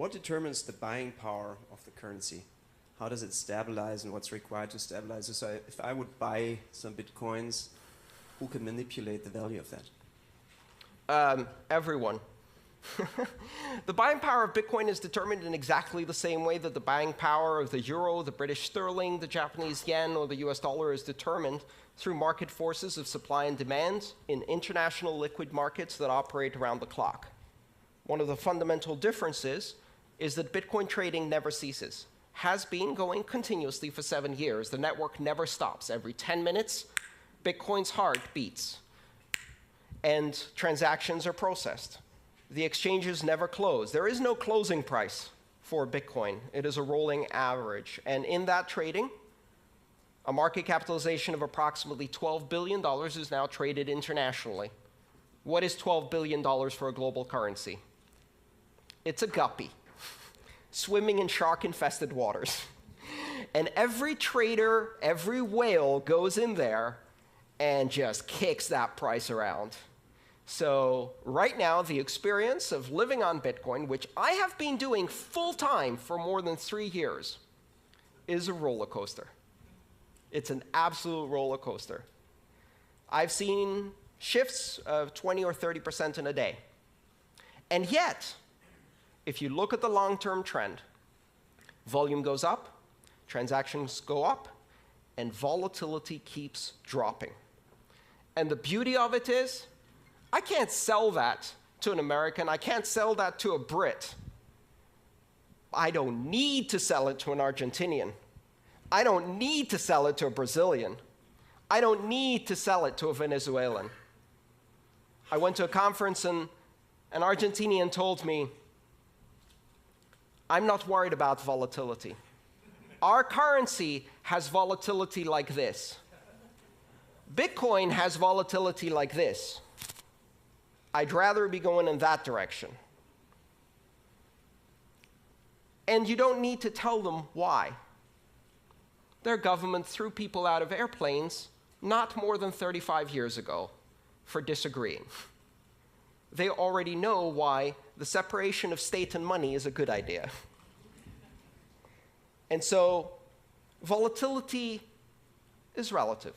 What determines the buying power of the currency? How does it stabilize and what's required to stabilize it? So if I would buy some Bitcoins, who can manipulate the value of that? Everyone. The buying power of Bitcoin is determined in exactly the same way that the buying power of the euro, the British sterling, the Japanese yen, or the US dollar is determined through market forces of supply and demand in international liquid markets that operate around the clock. One of the fundamental differences is that Bitcoin trading never ceases. Has been going continuously for 7 years. The network never stops. Every 10 minutes, Bitcoin's heart beats, and transactions are processed. The exchanges never close. There is no closing price for Bitcoin. It is a rolling average. And in that trading, a market capitalization of approximately $12 billion is now traded internationally. What is $12 billion for a global currency? It's a guppy swimming in shark-infested waters. And every trader, every whale goes in there and just kicks that price around. So right now, the experience of living on Bitcoin, which I have been doing full-time for more than 3 years, is a roller coaster. It's an absolute roller coaster. I've seen shifts of 20 or 30% in a day. And yet, if you look at the long-term trend, volume goes up, transactions go up, and volatility keeps dropping. And the beauty of it is, I can't sell that to an American. I can't sell that to a Brit. I don't need to sell it to an Argentinian. I don't need to sell it to a Brazilian. I don't need to sell it to a Venezuelan. I went to a conference, and an Argentinian told me, I'm not worried about volatility. Our currency has volatility like this. Bitcoin has volatility like this. I'd rather be going in that direction. And you don't need to tell them why. Their government threw people out of airplanes not more than 35 years ago for disagreeing. They already know why the separation of state and money is a good idea. And so volatility is relative.